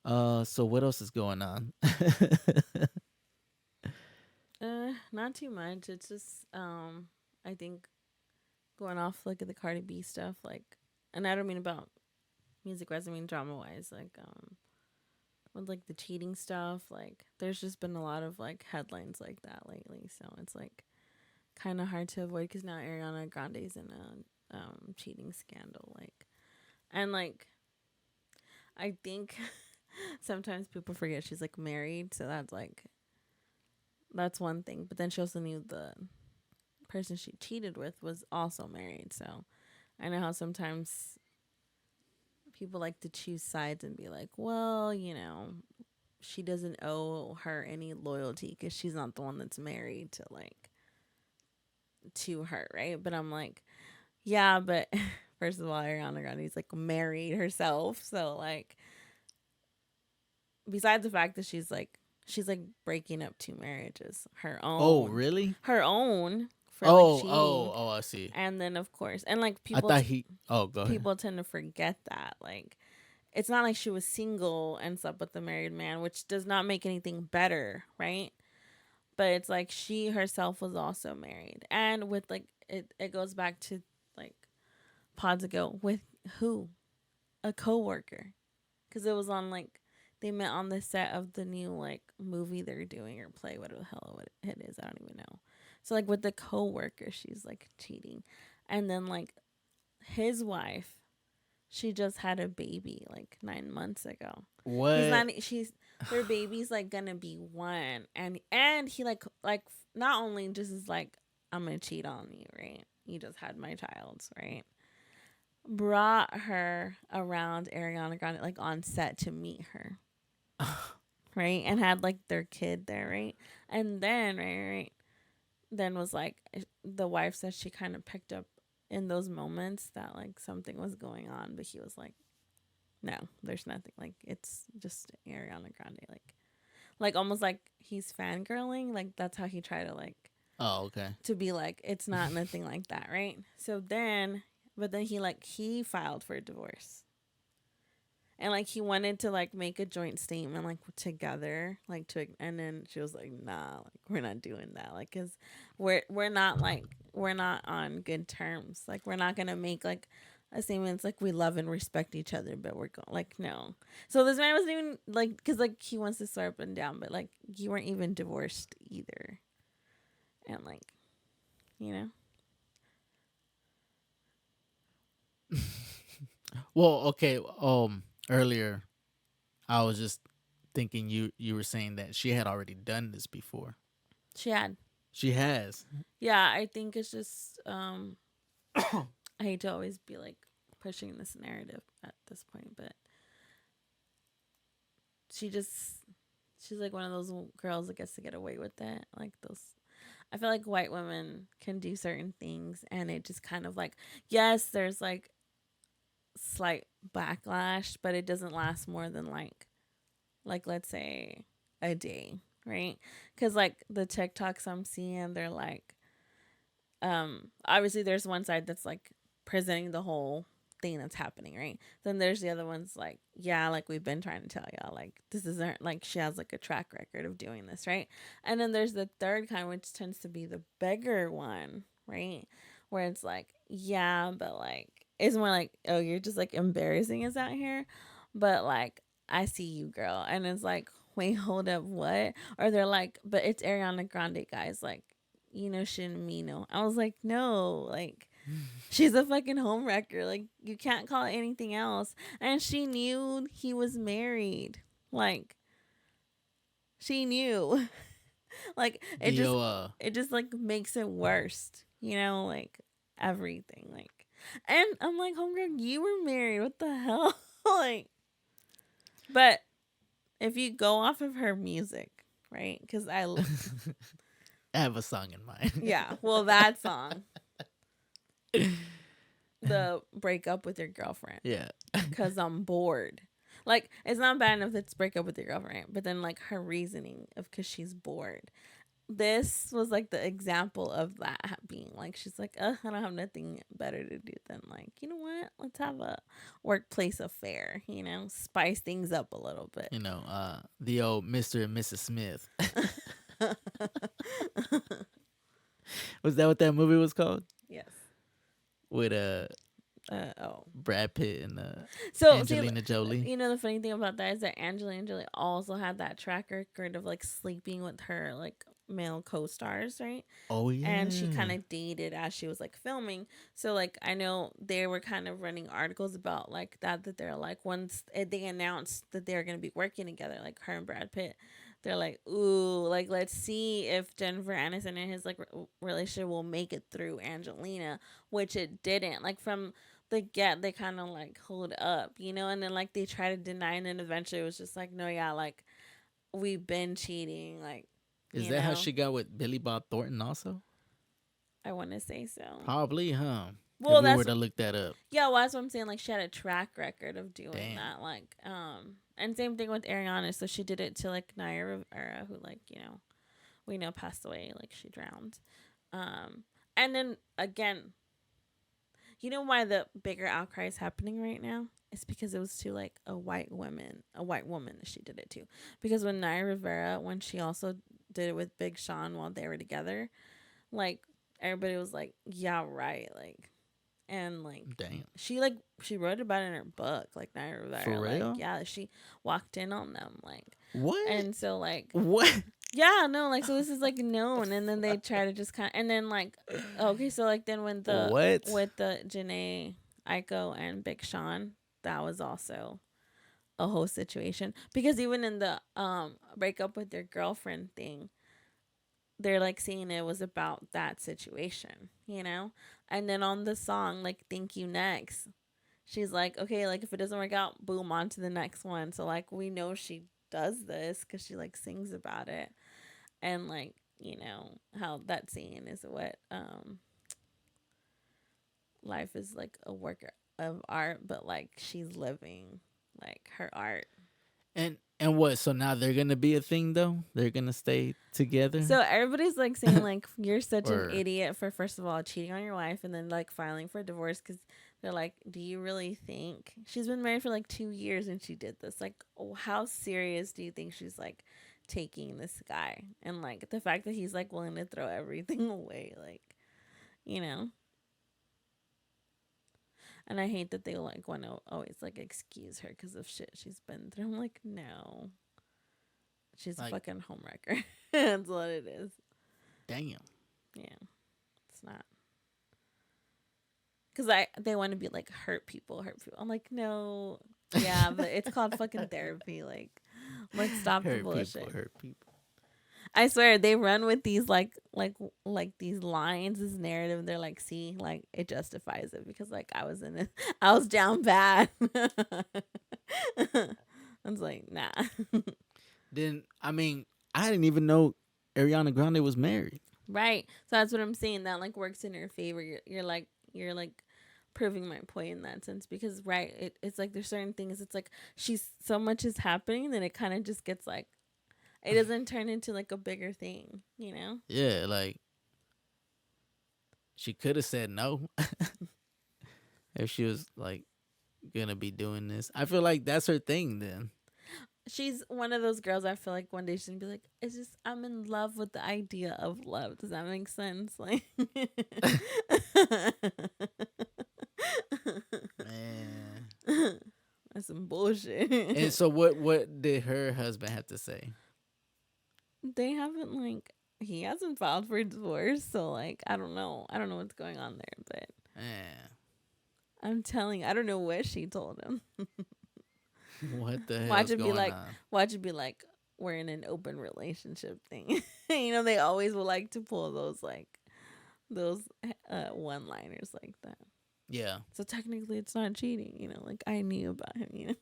So what else is going on? Not too much. It's just I think going off like at the Cardi B stuff, like, and I don't mean about music wise, I mean drama wise, like with like the cheating stuff, like there's just been a lot of like headlines like that lately. So it's like kind of hard to avoid because now Ariana Grande's in a cheating scandal, like, and like I think sometimes people forget she's like married, so that's one thing. But then she also knew the person she cheated with was also married. So I know how sometimes people like to choose sides and be like, well, she doesn't owe her any loyalty because she's not the one that's married to her, right? But I'm like, yeah, but first of all, Ariana Grande's like married herself, so like, besides the fact that she's like breaking up two marriages, Oh, really? her own for like Oh, oh, cheating, oh, I see. and then of course, and like I thought he. Oh, go ahead. people tend to forget that like it's not like she was single and slept with the married man, which does not make anything better, right? But it's like she herself was also married, and with like it goes back to like pods ago with who a coworker, because it was on like they met on the set of the new like movie they're doing or play, whatever the hell it is, I don't even know. So like with the coworker, she's like cheating, and then like his wife, she just had a baby like 9 months ago. He's What? not. She's their baby's like gonna be one, and he like not only just is like I'm gonna cheat on you, right? You just had my child, right? Brought her around Ariana Grande like on set to meet her, right? And had like their kid there, right? And then right, then was like the wife said she kind of picked up in those moments that like something was going on, but he was like, no, there's nothing. Like it's just Ariana Grande. Like almost like he's fangirling. Like that's how he tried to like Oh, okay. to be like it's not nothing like that, right? So then, but then he filed for a divorce. And like he wanted to like make a joint statement like together, like to, and then she was like, "Nah, like we're not doing that, like, cause we're not like we're not on good terms. Like we're not gonna make like a statement. It's like we love and respect each other, but we're going like no." So this man wasn't even like, cause like he wants to swear up and down, but like you weren't even divorced either, and like you know, Well, okay. Earlier I was just thinking you were saying that she had already done this before. she had, She has. yeah. I think it's just I hate to always be like pushing this narrative at this point, but she just she's like one of those girls that gets to get away with it. Like those, I feel like white women can do certain things, and it just kind of like, yes, there's like slight backlash, but it doesn't last more than like let's say a day, right? Because like the TikToks I'm seeing, they're like, obviously there's one side that's like presenting the whole thing that's happening, right? Then there's the other ones like, yeah, like we've been trying to tell y'all, like this isn't like she has like a track record of doing this, right? And then there's the third kind, which tends to be the beggar one, right? Where it's like, yeah, but like it's more like, oh, you're just like embarrassing us out here, but like I see you, girl, and it's like, wait, hold up, what? Or they're like, but it's Ariana Grande, guys, like Shinmino. I was like, no, like she's a fucking homewrecker. Like you can't call it anything else. And she knew he was married. Like she knew. Like Yo, it just like makes it worse. Like everything. Like, and I'm like, homegirl, you were married. What the hell? Like, but if you go off of her music, right? Because I have a song in mind. yeah, well, that song, the break up with your girlfriend, Yeah. because I'm bored. Like, it's not bad enough it's break up with your girlfriend, but then like her reasoning of because she's bored. this was like the example of that being like, she's like, I don't have nothing better to do than, like, you know what, let's have a workplace affair, spice things up a little bit. The old Mr. and Mrs. Smith. Was that what that movie was called? Yes. With Oh. Brad Pitt and So see, Angelina Jolie. the funny thing about that is that Angelina Jolie also had that track record of like sleeping with her like male co-stars, right? Oh And she yeah. kind of dated as she was like filming. So like I know they were kind of running articles about like that they're like, once they announced that they're gonna be working together, like her and Brad Pitt, they're like, ooh, like let's see if Jennifer Aniston and his like relationship will make it through Angelina, which it didn't. Like from the get, they kind of like hold up, and then like they try to deny, and then eventually it was just like, no, yeah, like we've been cheating, like, Is that how she got with Billy Bob Thornton also? I want to say so. Probably, huh? If Well, we were that's to look that up. yeah. Well, that's what I'm saying. Like she had a track record of doing Damn. that. Like, and same thing with Ariana. So she did it to like Naya Rivera, who like we know passed away. Like she drowned. And then again, you know why the bigger outcry is happening right now? It's because it was to like a white woman that she did it to. Because when Naya Rivera, when she also did it with Big Sean while they were together, like everybody was like, yeah, right, like, and like Damn. she wrote about it in her book, like Naya For Rivera, like, real? yeah, she walked in on them, like, What? and so like, What? yeah, no, like, so this is like known, and then they try to just kind of, and then like, okay, so like then when What? with the Janae Aiko and Big Sean, that was also a whole situation, because even in the breakup with their girlfriend thing, they're like saying it was about that situation. And then on the song, like, Thank You Next, she's like, okay, like if it doesn't work out, boom, on to the next one. So like we know she does this because she like sings about it. And like, how that saying is what life is like a work of art, but like she's living like her art. And what? So now they're gonna be a thing though? They're gonna stay together? So everybody's like saying like you're such an Or idiot for, first of all, cheating on your wife, and then like filing for divorce, because they're like, do you really think she's been married for like 2 years and she did this? Like, oh, how serious do you think she's like taking this guy? And like the fact that he's like willing to throw everything away, like, you know. And I hate that they like want to always like excuse her because of shit she's been through. I'm like, no, she's a like, fucking homewrecker. That's what it is. damn. Yeah, it's not. Because they want to be like hurt people. I'm like, no, yeah, but it's called fucking therapy. Like, let's stop the bullshit. Hurt people. I swear they run with these like these lines, this narrative. They're like, see, like it justifies it because like I was in it, I was down bad. I was like, nah. Then I mean, I didn't even know Ariana Grande was married. Right. So that's what I'm saying. That like works in your favor. You're like proving my point in that sense, because right, it's like there's certain things. It's like she's so much is happening, then it kind of just gets like it doesn't turn into like a bigger thing. Yeah, like she could have said no if she was like gonna be doing this. I feel like that's her thing then. She's one of those girls. I feel like one day she's gonna be like, it's just I'm in love with the idea of love. Does that make sense? Like, Man. that's some bullshit. And so what did her husband have to say? They haven't like he hasn't filed for divorce, so like I don't know. I don't know what's going on there, but Man. I'm telling you, I don't know what she told him. What the Watch hell's it be going like on? watch it be like we're in an open relationship thing. They always would like to pull those one liners like that. Yeah. So technically it's not cheating, like I knew about him.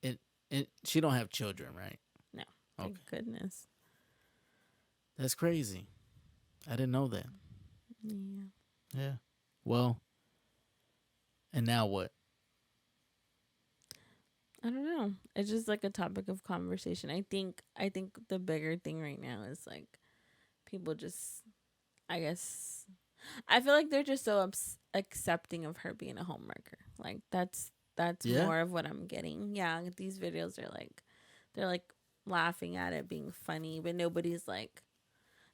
And she don't have children, right? No. Okay. Thank goodness. That's crazy. I didn't know that. Yeah. Yeah. Well, and now what? I don't know. It's just like a topic of conversation. I think the bigger thing right now is like people just, I guess, I feel like they're just so accepting of her being a homewrecker. Like that's Yeah. more of what I'm getting. Yeah, these videos are like they're like laughing at it being funny, but nobody's like,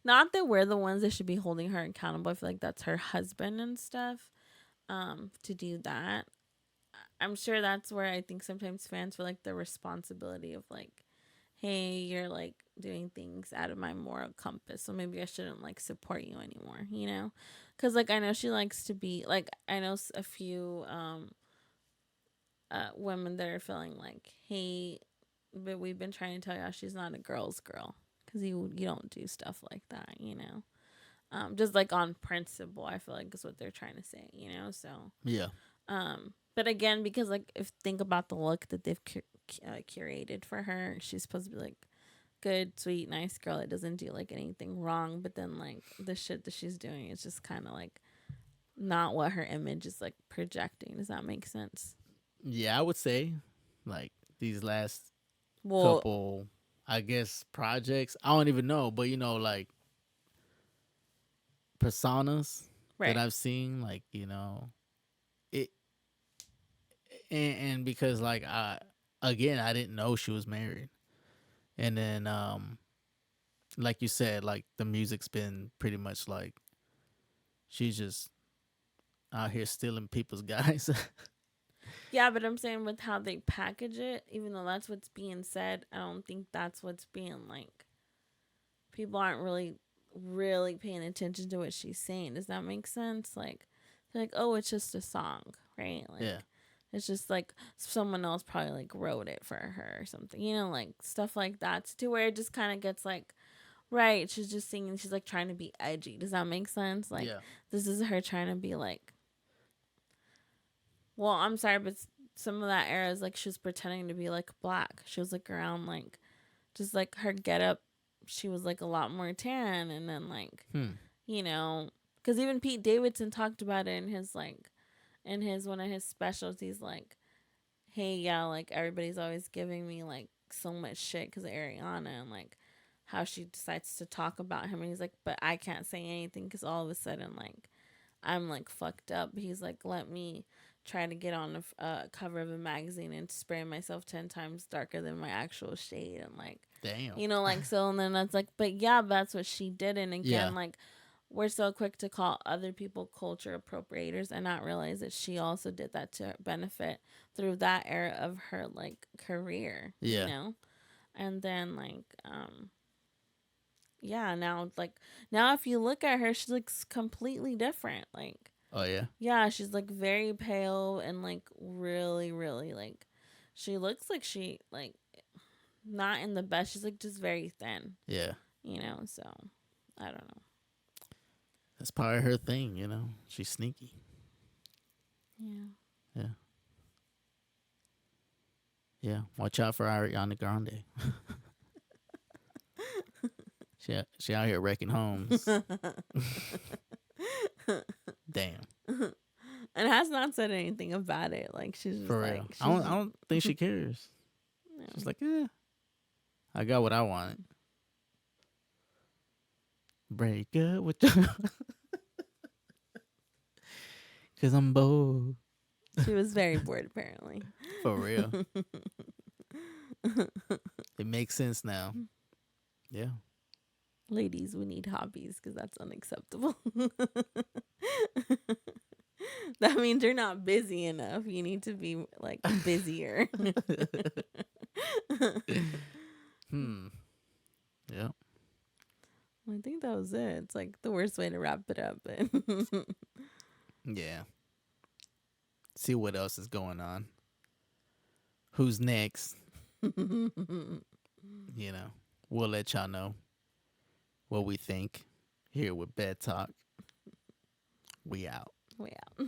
not that we're the ones that should be holding her accountable. I feel like that's her husband and stuff to do that. I'm sure that's where I think sometimes fans feel like the responsibility of like, hey, you're like doing things out of my moral compass, so maybe I shouldn't like support you anymore, you know? Because like I know she likes to be like, I know a few women that are feeling like, hey, but we've been trying to tell y'all she's not a girl's girl because you don't do stuff like that, you know? Just like on principle, I feel like is what they're trying to say, you know? So Yeah. but again, because like if think about the look that they've curated for her, she's supposed to be like good, sweet, nice girl that doesn't do like anything wrong. But then like the shit that she's doing is just kind of like not what her image is like projecting. Does that make sense? Yeah, I would say like these last Well, couple, I guess, projects. I don't even know, but like personas that right. I've seen, like it, and because like again, I didn't know she was married, and then like you said, like the music's been pretty much like she's just out here stealing people's guys. Yeah, but I'm saying with how they package it, even though that's what's being said, I don't think that's what's being like. People aren't really paying attention to what she's saying. Does that make sense? Like, they're like, oh, it's just a song, right? Yeah, Like, it's just like someone else probably like wrote it for her or something, you know, like stuff like that. To where it just kind of gets like, right, she's just singing, she's like trying to be edgy. Does that make sense? Like, yeah, this is her trying to be like, well, I'm sorry, but some of that era is like she was pretending to be like black. She was like around like, just like her get up, she was like a lot more tan, and then like, hmm, you know, because even Pete Davidson talked about it in his like, in his one of his specials. He's like, hey, yeah, like everybody's always giving me like so much shit because of Ariana and like how she decides to talk about him, and he's like, but I can't say anything because all of a sudden like I'm like fucked up. He's like, let me try to get on a cover of a magazine and spray myself 10 times darker than my actual shade, and like, damn, you know, like, so, and then that's like, but yeah, that's what she did. And yeah, again, like, we're so quick to call other people culture appropriators and not realize that she also did that to benefit through that era of her like career, you yeah, know? And then like yeah, now like, now if you look at her, she looks completely different. Like, oh yeah, yeah, she's like very pale and like really, really like, she looks like she like not in the best. She's like just very thin, yeah. you know. So I don't know. That's probably her thing. She's sneaky. Yeah. Yeah, yeah. Watch out for Ariana Grande. She out here wrecking homes. Damn, And has not said anything about it. Like she's just for like real. I she's don't. I don't think she cares. She's yeah. like, I got what I wanted. Break up with you, cause I'm bored. She was very bored apparently. For real, it makes sense now. Yeah, Ladies, we need hobbies because that's unacceptable. That means you're not busy enough. You need to be like busier. hmm. Yeah, I think that was it. It's like the worst way to wrap it up. But yeah. See what else is going on. Who's next? You know, we'll let y'all know what we think here with Bed Talk. We out. we out.